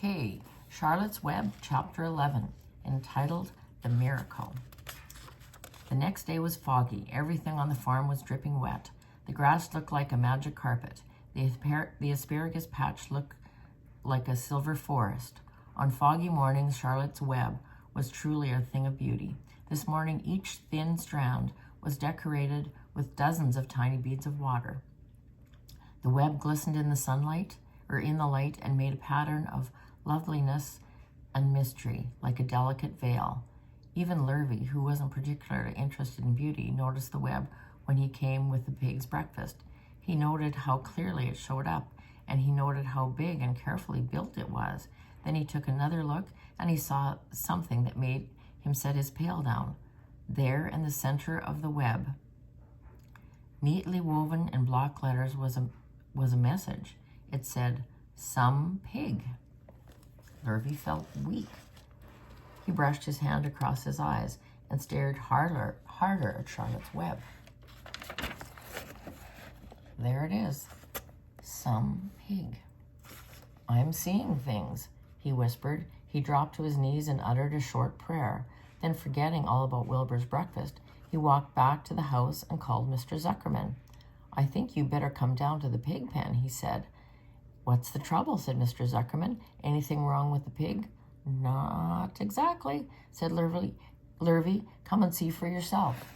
Okay, Charlotte's Web, Chapter 11, entitled The Miracle. The next day was foggy. Everything on the farm was dripping wet. The grass looked like a magic carpet. The asparagus patch looked like a silver forest. On foggy mornings, Charlotte's Web was truly a thing of beauty. This morning, each thin strand was decorated with dozens of tiny beads of water. The web glistened in the light, and made a pattern of loveliness and mystery, like a delicate veil. Even Lurvy, who wasn't particularly interested in beauty, noticed the web when he came with the pig's breakfast. He noted how clearly it showed up, and he noted how big and carefully built it was. Then he took another look, and he saw something that made him set his pail down. There, in the center of the web, neatly woven in block letters, was a message. It said, "Some pig." Lurvy felt weak. He brushed his hand across his eyes and stared harder at Charlotte's Web. There it is. Some pig. "I'm seeing things," he whispered. He dropped to his knees and uttered a short prayer. Then, forgetting all about Wilbur's breakfast, he walked back to the house and called Mr. Zuckerman. "I think you better come down to the pig pen," he said. "What's the trouble?" said Mr. Zuckerman. "Anything wrong with the pig?" "Not exactly," said Lurvy. "Come and see for yourself."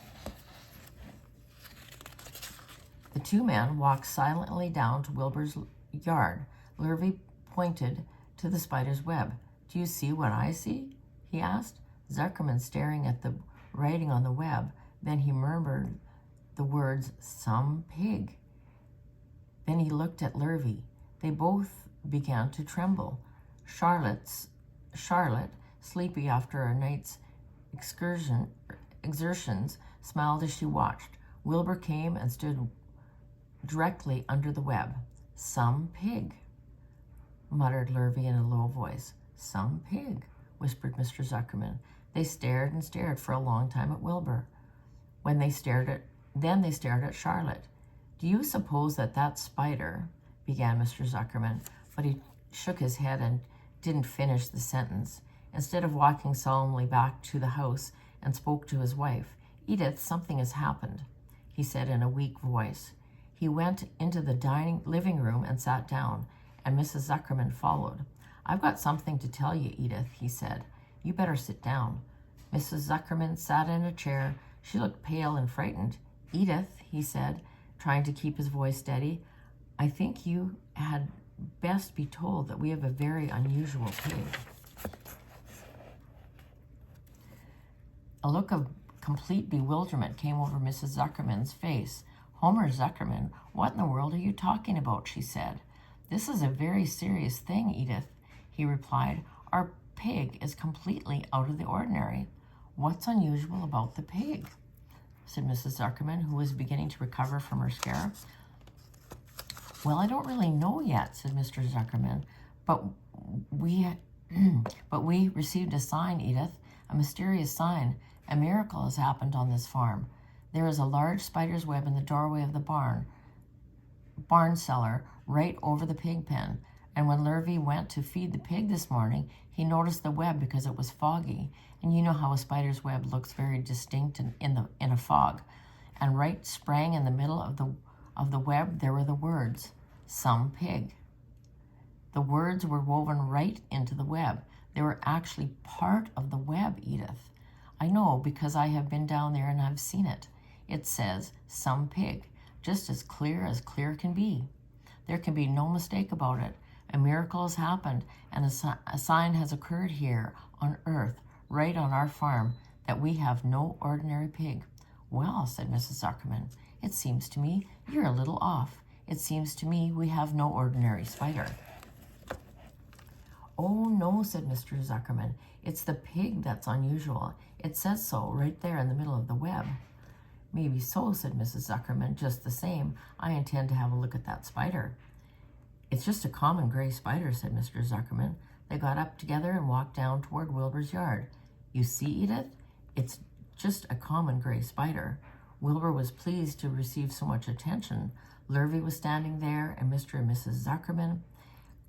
The two men walked silently down to Wilbur's yard. Lurvy pointed to the spider's web. "Do you see what I see?" he asked. Zuckerman staring at the writing on the web. Then he murmured the words, "Some pig." Then he looked at Lurvy. They both began to tremble. Charlotte, sleepy after a night's exertions, smiled as she watched. Wilbur came and stood directly under the web. "Some pig," muttered Lurvy in a low voice. "Some pig," whispered Mr. Zuckerman. They stared and stared for a long time at Wilbur. Then they stared at Charlotte. "Do you suppose that spider," began Mr. Zuckerman, but he shook his head and didn't finish the sentence. Instead of walking solemnly back to the house and spoke to his wife, "Edith, something has happened," he said in a weak voice. He went into the living room and sat down, and Mrs. Zuckerman followed. "I've got something to tell you, Edith," he said. "You better sit down." Mrs. Zuckerman sat in a chair. She looked pale and frightened. "Edith," he said, trying to keep his voice steady, "I think you had best be told that we have a very unusual pig." A look of complete bewilderment came over Mrs. Zuckerman's face. "Homer Zuckerman, what in the world are you talking about?" she said. "This is a very serious thing, Edith," he replied. "Our pig is completely out of the ordinary." "What's unusual about the pig?" said Mrs. Zuckerman, who was beginning to recover from her scare. "Well, I don't really know yet," said Mr. Zuckerman, but we received a sign, Edith, a mysterious sign. A miracle has happened on this farm. There is a large spider's web in the doorway of the barn cellar right over the pig pen. And when Lurvy went to feed the pig this morning, he noticed the web because it was foggy. And you know how a spider's web looks very distinct in a fog. And right sprang in the middle of the web, there were the words, "Some pig." The words were woven right into the web. They were actually part of the web, Edith. I know because I have been down there and I've seen it. It says, "Some pig," just as clear can be. There can be no mistake about it. A miracle has happened, and a sign has occurred here on earth, right on our farm, that we have no ordinary pig. "Well," said Mrs. Zuckerman, "it seems to me you're a little off. It seems to me we have no ordinary spider." "Oh, no," said Mr. Zuckerman. "It's the pig that's unusual. It says so right there in the middle of the web." "Maybe so," said Mrs. Zuckerman. "Just the same, I intend to have a look at that spider." "It's just a common gray spider," said Mr. Zuckerman. They got up together and walked down toward Wilbur's yard. "You see, Edith, it's just a common gray spider." Wilbur was pleased to receive so much attention. Lurvy was standing there, and Mr. and Mrs. Zuckerman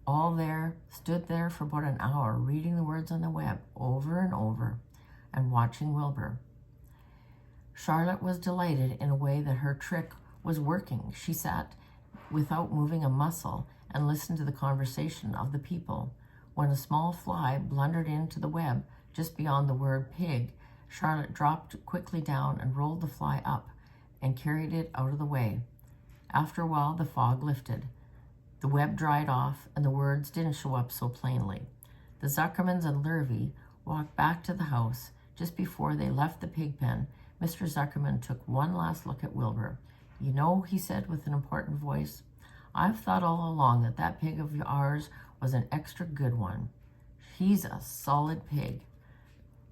all there stood there for about an hour, reading the words on the web over and over and watching Wilbur. Charlotte was delighted in a way that her trick was working. She sat without moving a muscle and listened to the conversation of the people. When a small fly blundered into the web just beyond the word pig, Charlotte dropped quickly down and rolled the fly up and carried it out of the way. After a while, the fog lifted. The web dried off, and the words didn't show up so plainly. The Zuckermans and Lurvy walked back to the house. Just before they left the pig pen, Mr. Zuckerman took one last look at Wilbur. "You know," he said with an important voice, "I've thought all along that that pig of ours was an extra good one. He's a solid pig.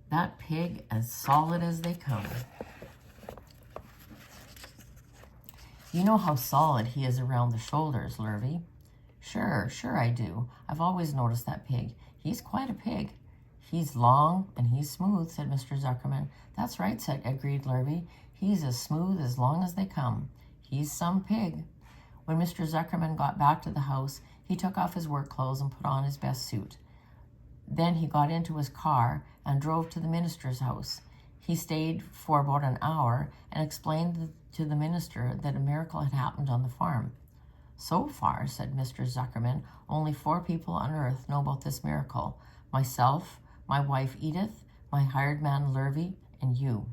That pig as solid as they come." "You know how solid he is around the shoulders, Lurvy." Sure I do. I've always noticed that pig. He's quite a pig." "He's long and he's smooth," said Mr. Zuckerman. "That's right," agreed Lurvy. "He's as smooth as long as they come. He's some pig." When Mr. Zuckerman got back to the house, he took off his work clothes and put on his best suit. Then he got into his car and drove to the minister's house. He stayed for about an hour and explained to the minister that a miracle had happened on the farm. "So far," said Mr. Zuckerman, "only 4 people on earth know about this miracle. Myself, my wife Edith, my hired man Lurvy, and you."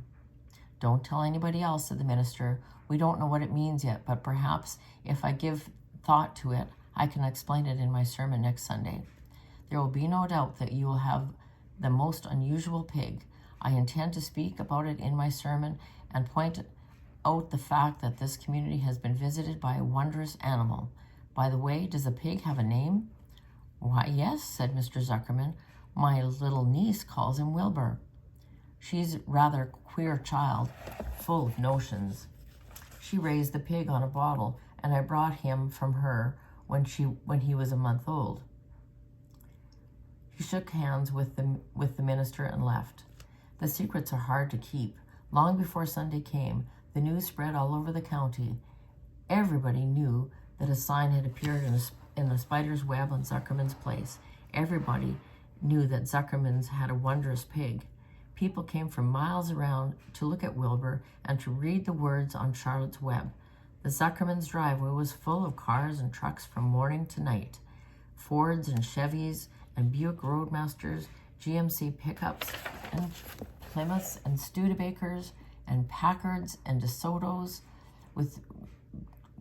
"Don't tell anybody else," said the minister. "We don't know what it means yet, but perhaps if I give thought to it, I can explain it in my sermon next Sunday. There will be no doubt that you will have the most unusual pig. I intend to speak about it in my sermon and point out the fact that this community has been visited by a wondrous animal. By the way, does the pig have a name?" "Why, yes," said Mr. Zuckerman. "My little niece calls him Wilbur. She's rather a queer child, full of notions. She raised the pig on a bottle, and I brought him from her when he was a month old." He shook hands with the minister and left. The secrets are hard to keep. Long before Sunday came, the news spread all over the county. Everybody knew that a sign had appeared in the spider's web on Zuckerman's place. Everybody knew that Zuckerman's had a wondrous pig. People came from miles around to look at Wilbur and to read the words on Charlotte's web. The Zuckerman's driveway was full of cars and trucks from morning to night. Fords and Chevys and Buick Roadmasters, GMC pickups and Plymouths and Studebakers and Packards and DeSotos with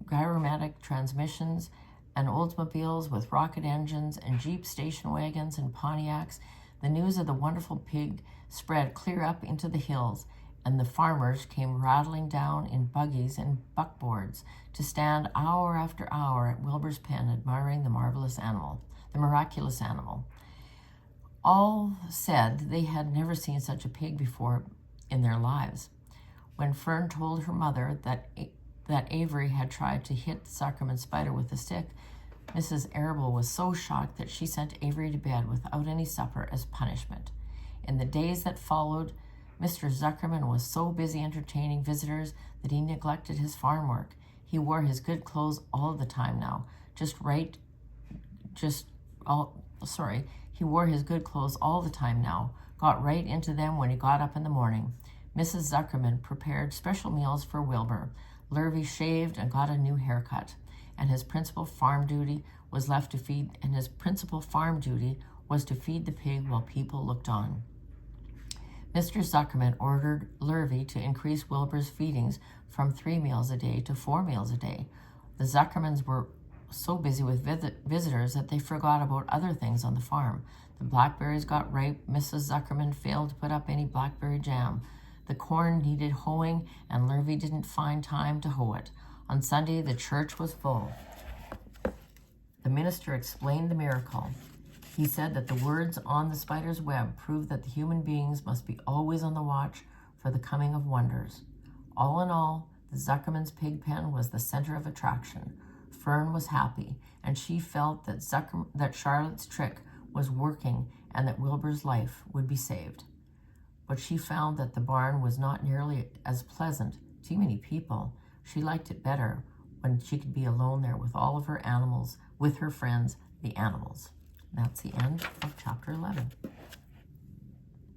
gyromatic transmissions and Oldsmobiles with rocket engines and Jeep station wagons and Pontiacs. The news of the wonderful pig spread clear up into the hills, and the farmers came rattling down in buggies and buckboards to stand hour after hour at Wilbur's pen admiring the miraculous animal. All said they had never seen such a pig before in their lives. When Fern told her mother that Avery had tried to hit the Zuckerman spider with a stick, Mrs. Arable was so shocked that she sent Avery to bed without any supper as punishment. In the days that followed, Mr. Zuckerman was so busy entertaining visitors that he neglected his farm work. He wore his good clothes all the time now. He wore his good clothes all the time now, got right into them when he got up in the morning. Mrs. Zuckerman prepared special meals for Wilbur. Lurvy shaved and got a new haircut, and his principal farm duty was to feed the pig while people looked on. Mr. Zuckerman ordered Lurvy to increase Wilbur's feedings from 3 meals a day to 4 meals a day. The Zuckermans were so busy with visitors that they forgot about other things on the farm. The blackberries got ripe. Mrs. Zuckerman failed to put up any blackberry jam. The corn needed hoeing, and Lurvy didn't find time to hoe it. On Sunday, the church was full. The minister explained the miracle. He said that the words on the spider's web proved that the human beings must be always on the watch for the coming of wonders. All in all, the Zuckerman's pig pen was the center of attraction. Fern was happy, and she felt that Charlotte's trick was working and that Wilbur's life would be saved. But she found that the barn was not nearly as pleasant. Too many people. She liked it better when she could be alone there with all of her animals, with her friends, the animals. That's the end of chapter 11.